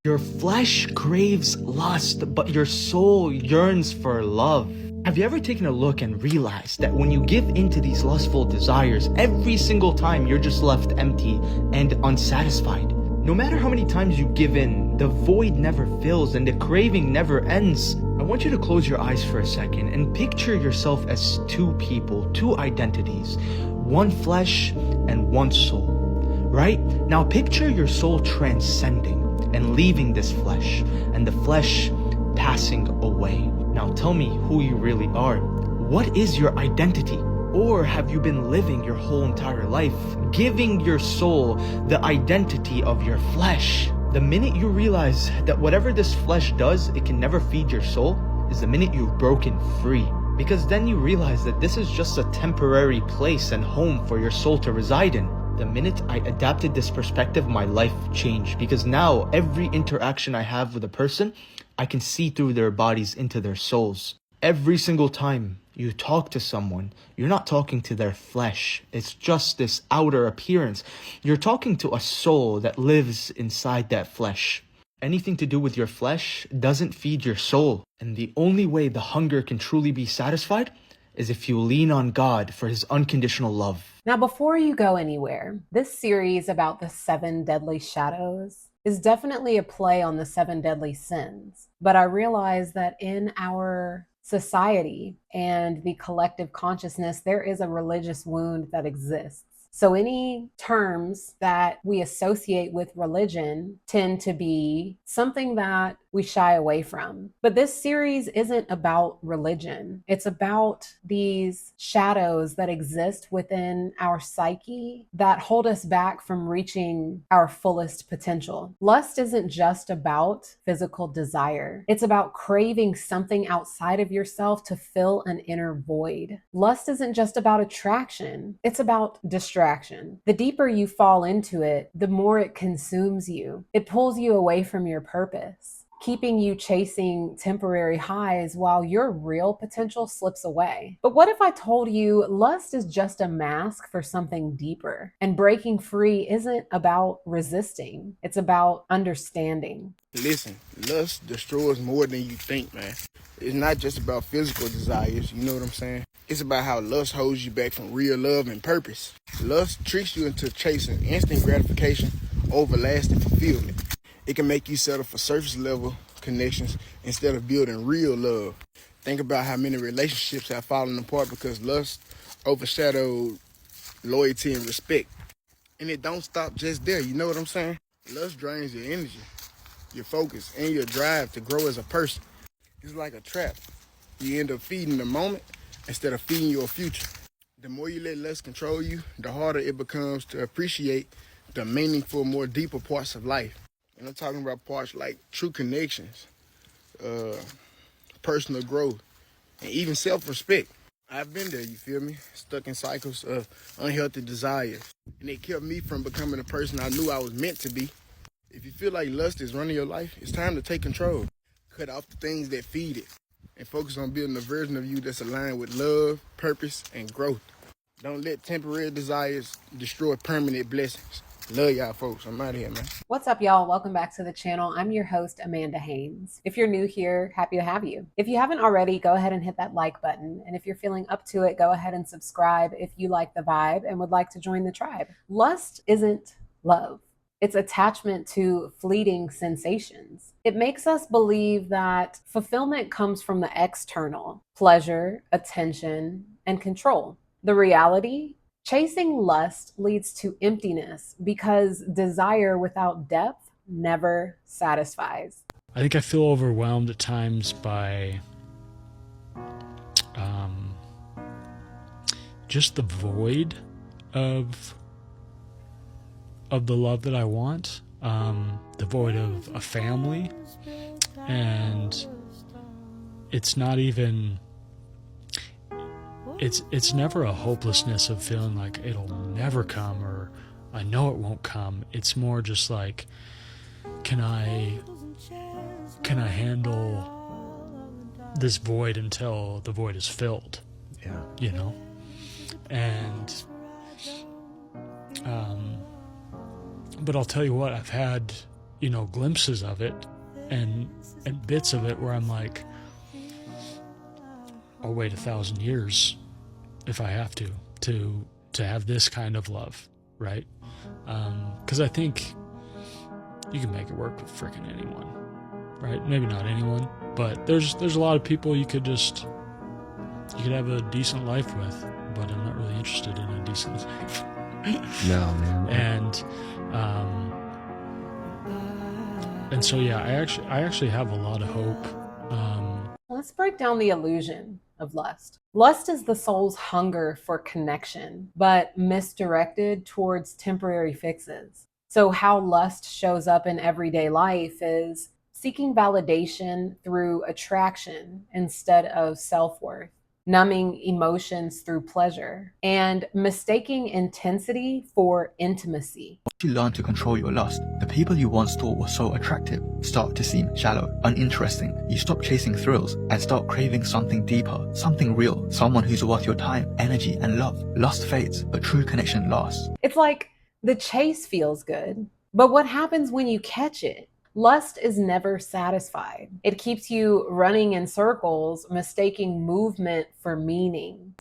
Your flesh craves lust, but your soul yearns for love. Have you ever taken a look and realized that when you give into these lustful desires, every single time you're just left empty and unsatisfied? No matter how many times you give in, the void never fills and the craving never ends. I want you to close your eyes for a second and picture yourself as two people, two identities, one flesh and one soul, right? Now picture your soul transcending and leaving this flesh, and the flesh passing away. Now tell me who you really are. What is your identity? Or have you been living your whole entire life giving your soul the identity of your flesh? The minute you realize that whatever this flesh does, it can never feed your soul, is the minute you've broken free. Because then you realize that this is just a temporary place and home for your soul to reside in. The minute I adapted this perspective, my life changed, because now every interaction I have with a person, I can see through their bodies into their souls. Every single time you talk to someone, you're not talking to their flesh. It's just this outer appearance. You're talking to a soul that lives inside that flesh. Anything to do with your flesh doesn't feed your soul. And the only way the hunger can truly be satisfied is if you lean on God for his unconditional love. Now, before you go anywhere, this series about the 7 deadly shadows is definitely a play on the 7 deadly sins. But I realize that in our society and the collective consciousness, there is a religious wound that exists. So any terms that we associate with religion tend to be something that we shy away from. But this series isn't about religion. It's about these shadows that exist within our psyche that hold us back from reaching our fullest potential. Lust isn't just about physical desire. It's about craving something outside of yourself to fill an inner void. Lust isn't just about attraction. It's about distraction. The deeper you fall into it, the more it consumes you. It pulls you away from your purpose, keeping you chasing temporary highs while your real potential slips away. But what if I told you lust is just a mask for something deeper, and breaking free isn't about resisting, it's about understanding? Listen, lust destroys more than you think, man. It's not just about physical desires, you know what I'm saying? It's about how lust holds you back from real love and purpose. Lust tricks you into chasing instant gratification over lasting fulfillment. It can make you settle for surface level connections instead of building real love. Think about how many relationships have fallen apart because lust overshadowed loyalty and respect. And it don't stop just there, you know what I'm saying? Lust drains your energy, your focus, and your drive to grow as a person. It's like a trap. You end up feeding the moment instead of feeding your future. The more you let lust control you, the harder it becomes to appreciate the meaningful, more deeper parts of life. And I'm talking about parts like true connections, personal growth, and even self-respect. I've been there, you feel me? Stuck in cycles of unhealthy desires. And it kept me from becoming the person I knew I was meant to be. If you feel like lust is running your life, it's time to take control. Cut off the things that feed it and focus on building a version of you that's aligned with love, purpose, and growth. Don't let temporary desires destroy permanent blessings. Love y'all folks. I'm out of here, man. What's up, y'all? Welcome back to the channel. I'm your host, Amanda Haynes. If you're new here, happy to have you. If you haven't already, go ahead and hit that like button. And if you're feeling up to it, go ahead and subscribe if you like the vibe and would like to join the tribe. Lust isn't love. It's attachment to fleeting sensations. It makes us believe that fulfillment comes from the external: pleasure, attention, and control. The reality: chasing lust leads to emptiness because desire without depth never satisfies. I think I feel overwhelmed at times by just the void of the love that I want, the void of a family, and it's not even, it's never a hopelessness of feeling like it'll never come or I know it won't come. It's more just like, can I handle this void until the void is filled? Yeah. You know? And but I'll tell you what, I've had glimpses of it and bits of it where I'm like, I'll wait 1,000 years if I have to have this kind of love, right? Because I think you can make it work with freaking anyone, right? Maybe not anyone, but there's a lot of people you could have a decent life with, but I'm not really interested in a decent life. No, man. And so yeah, I actually have a lot of hope. Let's break down the illusion of lust. Lust is the soul's hunger for connection, but misdirected towards temporary fixes. So how lust shows up in everyday life is seeking validation through attraction instead of self-worth, numbing emotions through pleasure, and mistaking intensity for intimacy. Once you learn to control your lust, the people you once thought were so attractive start to seem shallow, uninteresting. You stop chasing thrills and start craving something deeper, something real, someone who's worth your time, energy, and love. Lust fades, but true connection lasts. It's like the chase feels good, but what happens when you catch it? Lust is never satisfied. It keeps you running in circles, mistaking movement for meaning.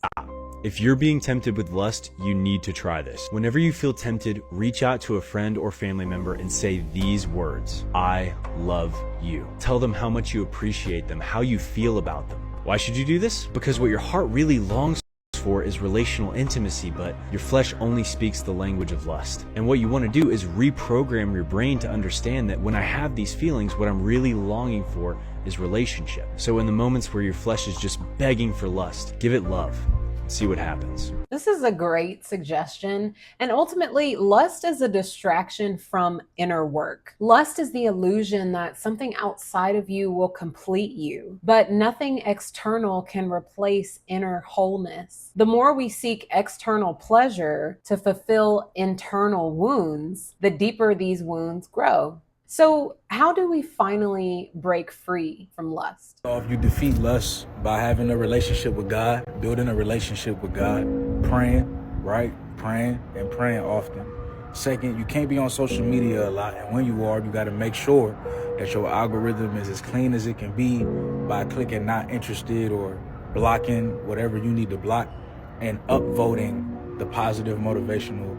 If you're being tempted with lust, you need to try this. Whenever you feel tempted, reach out to a friend or family member and say these words: I love you. Tell them how much you appreciate them, how you feel about them. Why should you do this? Because what your heart really longs for is relational intimacy, but your flesh only speaks the language of lust. And what you want to do is reprogram your brain to understand that when I have these feelings, what I'm really longing for is relationship. So in the moments where your flesh is just begging for lust, give it love. See what happens. This is a great suggestion. And ultimately, lust is a distraction from inner work. Lust is the illusion that something outside of you will complete you, but nothing external can replace inner wholeness. The more we seek external pleasure to fulfill internal wounds, the deeper these wounds grow. So how do we finally break free from lust? If you defeat lust by having a relationship with God, building a relationship with God, praying, right? Praying and praying often. Second, you can't be on social media a lot. And when you are, you got to make sure that your algorithm is as clean as it can be by clicking not interested or blocking whatever you need to block and upvoting the positive motivational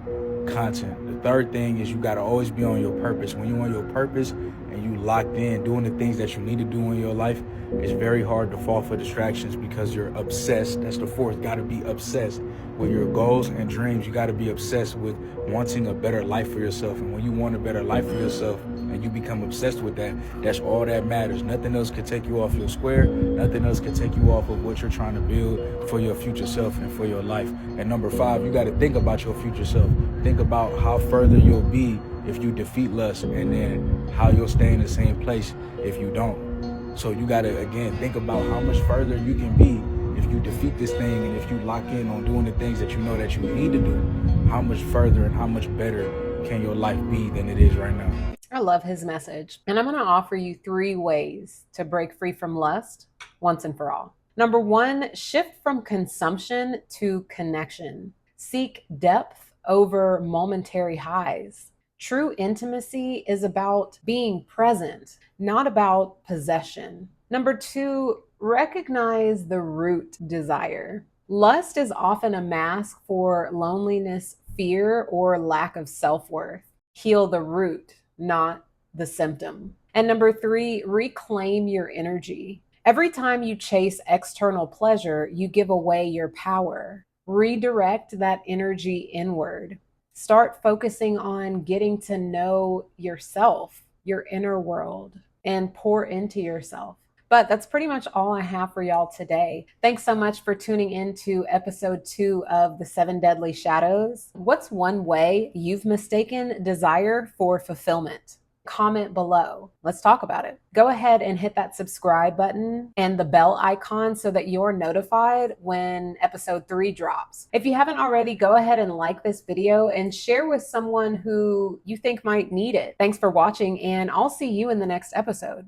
content. The third thing is you got to always be on your purpose. When you're on your purpose and you locked in doing the things that you need to do in your life, it's very hard to fall for distractions because you're obsessed. That's the fourth. Got to be obsessed with your goals and dreams. You got to be obsessed with wanting a better life for yourself. And when you want a better life for yourself and you become obsessed with that, that's all that matters. Nothing else can take you off your square. Nothing else can take you off of what you're trying to build for your future self and for your life. And number 5, you got to think about your future self. Think about how further you'll be if you defeat lust, and then how you'll stay in the same place if you don't. So you got to, again, think about how much further you can be if you defeat this thing, and if you lock in on doing the things that you know that you need to do. How much further and how much better can your life be than it is right now? I love his message. And I'm going to offer you 3 ways to break free from lust once and for all. Number 1, shift from consumption to connection. Seek depth over momentary highs. True intimacy is about being present, not about possession. Number 2, recognize the root desire. Lust is often a mask for loneliness, fear, or lack of self-worth. Heal the root, not the symptom. And number 3, reclaim your energy. Every time you chase external pleasure, you give away your power. Redirect that energy inward. Start focusing on getting to know yourself, your inner world, and pour into yourself. But that's pretty much all I have for y'all today. Thanks so much for tuning in to episode 2 of The 7 Deadly Shadows. What's one way you've mistaken desire for fulfillment? Comment below. Let's talk about it. Go ahead and hit that subscribe button and the bell icon so that you're notified when episode 3 drops. If you haven't already, go ahead and like this video and share with someone who you think might need it. Thanks for watching, and I'll see you in the next episode.